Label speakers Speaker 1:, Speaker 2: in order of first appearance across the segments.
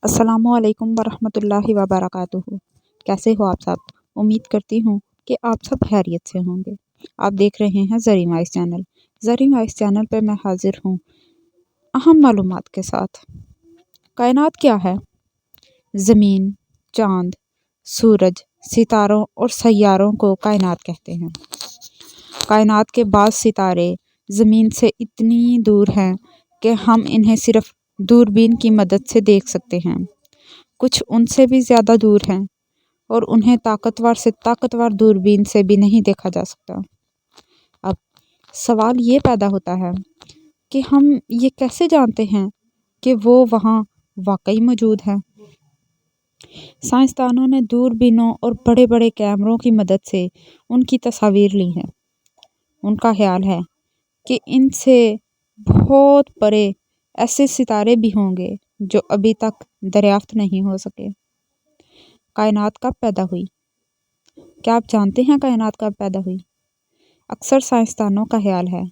Speaker 1: अस्सलामुअलैकुम वरहमतुल्लाहि वबरकातुहू। कैसे हो आप सब? उम्मीद करती हूँ कि आप सब खैरियत से होंगे। आप देख रहे हैं Zareen vice channel. Zareen vice channel पर मैं हाजिर हूँ अहम मालूमात के साथ। कायनात क्या है? ज़मीन, चाँद, सूरज, सितारों और सैयारों को कायनात कहते हैं। कायनात के बाद सितारे ज़मीन से इतनी दूर हैं कि हम इन्हें सिर्फ दूरबीन की मदद से देख सकते हैं। कुछ उनसे भी ज़्यादा दूर हैं और उन्हें ताकतवर से ताकतवर दूरबीन से भी नहीं देखा जा सकता। अब सवाल ये पैदा होता है कि हम ये कैसे जानते हैं कि वो वहाँ वाकई मौजूद है? साइंसदानों ने दूरबीनों और बड़े बड़े कैमरों की मदद से उनकी तस्वीर ली हैं। उनका ख्याल है कि इनसे बहुत परे ऐसे सितारे भी होंगे जो अभी तक दरियाफ्त नहीं हो सके। कायनात कब पैदा हुई? क्या आप जानते हैं कायनात कब पैदा हुई? अक्सर साइंसदानों का ख्याल है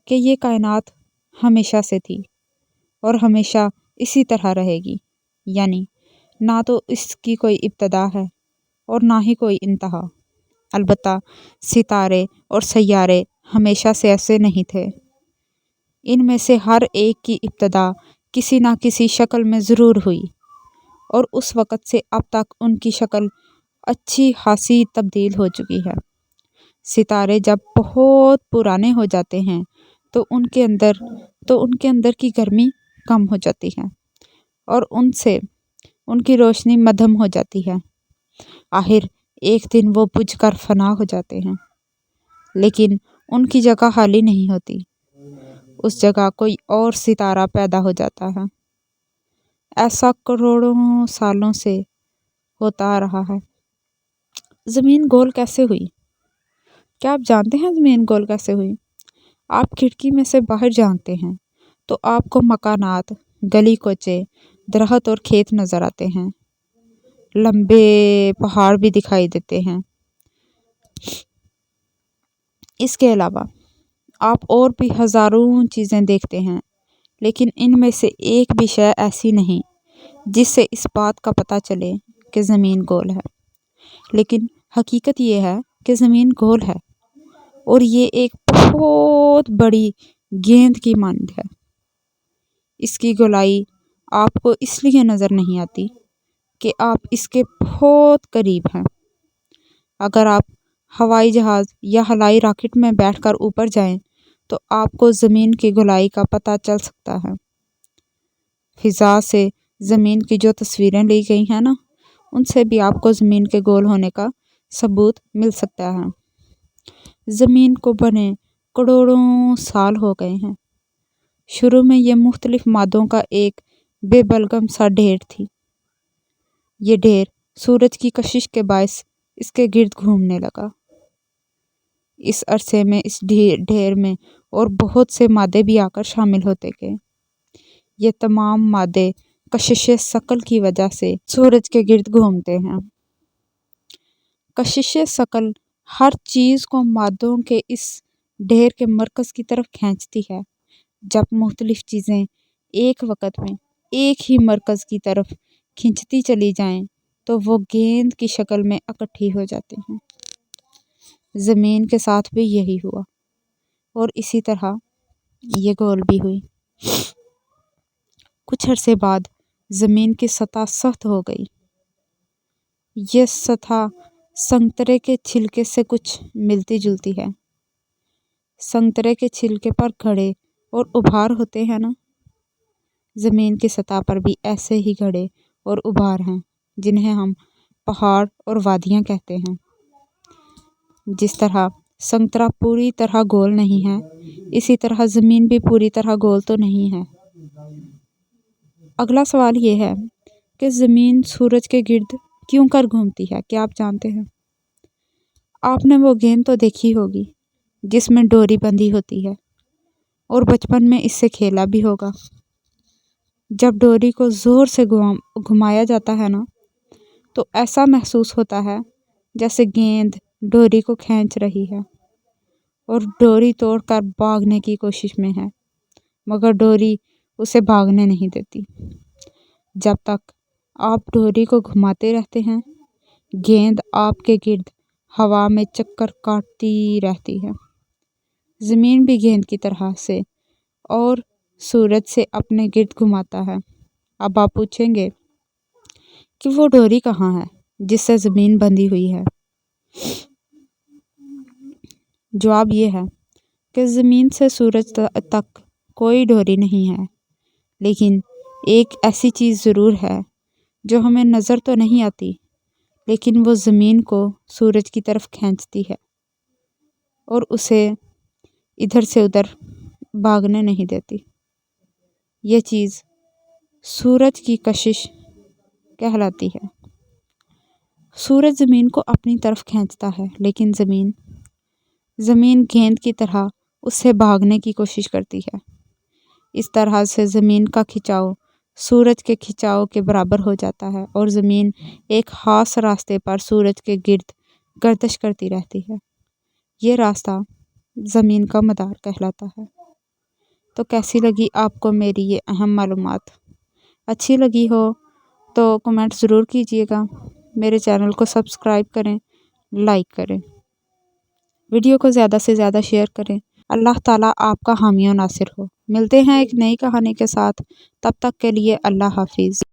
Speaker 1: कि ये कायनात हमेशा से थी और हमेशा इसी तरह रहेगी, यानी ना तो इसकी कोई इब्तदा है और ना ही कोई इंतहा। अलबत्ता सितारे और सैयारे हमेशा से ऐसे नहीं थे। इनमें से हर एक की इब्तदा किसी ना किसी शक्ल में ज़रूर हुई और उस वक़्त से अब तक उनकी शक्ल अच्छी खासी तब्दील हो चुकी है। सितारे जब बहुत पुराने हो जाते हैं तो उनके अंदर की गर्मी कम हो जाती है और उनसे उनकी रोशनी मध्यम हो जाती है। आखिर एक दिन वो बुझकर फना हो जाते हैं, लेकिन उनकी जगह खाली नहीं होती। उस जगह कोई और सितारा पैदा हो जाता है। ऐसा करोड़ों सालों से होता आ रहा है। ज़मीन गोल कैसे हुई? क्या आप जानते हैं ज़मीन गोल कैसे हुई? आप खिड़की में से बाहर झांकते हैं तो आपको मकानात, गली कोचे, दरख्त और खेत नज़र आते हैं। लंबे पहाड़ भी दिखाई देते हैं। इसके अलावा आप और भी हज़ारों चीज़ें देखते हैं, लेकिन इनमें से एक भी शय ऐसी नहीं जिससे इस बात का पता चले कि ज़मीन गोल है। लेकिन हकीकत ये है कि ज़मीन गोल है और ये एक बहुत बड़ी गेंद की मानद है। इसकी गोलाई आपको इसलिए नज़र नहीं आती कि आप इसके बहुत करीब हैं। अगर आप हवाई जहाज़ या हवाई रॉकेट में बैठकर ऊपर जाएं तो आपको ज़मीन की गोलाई का पता चल सकता है। फ़िज़ा से ज़मीन की जो तस्वीरें ली गई हैं ना, उनसे भी आपको ज़मीन के गोल होने का सबूत मिल सकता है। ज़मीन को बने करोड़ों साल हो गए हैं। शुरू में ये मुख्तलिफ मादों का एक बेबलगम सा ढेर थी। ये ढेर सूरज की कशिश के बायस इसके गिर्द घूमने लगा। इस अरसे में इस ढेर में और बहुत से मादे भी आकर शामिल होते गए। ये तमाम मादे कशिश सकल की वजह से सूरज के गिर्द घूमते हैं। कशिश सकल हर चीज़ को मादों के इस ढेर के मरकज़ की तरफ खींचती है। जब मुख्तलिफ चीज़ें एक वक़्त में एक ही मरकज़ की तरफ खींचती चली जाएं तो वो गेंद की शक्ल में इकट्ठी हो जाती हैं। ज़मीन के साथ भी यही हुआ और इसी तरह ये गोल भी हुई। कुछ अरसे बाद ज़मीन की सतह सख्त हो गई। ये सतह संतरे के छिलके से कुछ मिलती जुलती है। संतरे के छिलके पर घड़े और उभार होते हैं ना, ज़मीन की सतह पर भी ऐसे ही घड़े और उभार हैं जिन्हें हम पहाड़ और वादियाँ कहते हैं। जिस तरह संतरा पूरी तरह गोल नहीं है, इसी तरह ज़मीन भी पूरी तरह गोल तो नहीं है। अगला सवाल ये है कि ज़मीन सूरज के गिर्द क्यों कर घूमती है? क्या आप जानते हैं? आपने वो गेंद तो देखी होगी जिसमें डोरी बंधी होती है और बचपन में इससे खेला भी होगा। जब डोरी को ज़ोर से घुमाया जाता है ना, तो ऐसा महसूस होता है जैसे गेंद डोरी को खींच रही है और डोरी तोड़कर भागने की कोशिश में है, मगर डोरी उसे भागने नहीं देती। जब तक آپ ڈوری کو گھماتے رہتے ہیں، گیند آپ کے گرد ہوا میں چکر کاٹتی رہتی ہے۔ زمین بھی گیند کی طرح سے اور سورج سے اپنے گرد گھماتا ہے۔ اب آپ پوچھیں گے کہ وہ ڈوری کہاں ہے جس سے زمین بندھی ہوئی ہے؟ جواب یہ ہے کہ زمین سے سورج تک کوئی ڈوری نہیں ہے، لیکن ایک ایسی چیز ضرور ہے جو ہمیں نظر تو نہیں آتی، لیکن وہ زمین کو سورج کی طرف کھینچتی ہے اور اسے ادھر سے ادھر بھاگنے نہیں دیتی۔ یہ چیز سورج کی کشش کہلاتی ہے۔ سورج زمین کو اپنی طرف کھینچتا ہے، لیکن زمین گیند کی طرح اس سے بھاگنے کی کوشش کرتی ہے۔ اس طرح سے زمین کا کھچاؤ سورج کے کھچاؤ کے برابر ہو جاتا ہے اور زمین ایک خاص راستے پر سورج کے گرد گردش کرتی رہتی ہے۔ یہ راستہ زمین کا مدار کہلاتا ہے۔ تو کیسی لگی آپ کو میری یہ اہم معلومات؟ اچھی لگی ہو تو کمنٹ ضرور کیجیے گا، میرے چینل کو سبسکرائب کریں، لائک کریں، ویڈیو کو زیادہ سے زیادہ شیئر کریں۔ اللہ تعالیٰ آپ کا حامی و ناصر ہو۔ ملتے ہیں ایک نئی کہانی کے ساتھ، تب تک کے لیے اللہ حافظ۔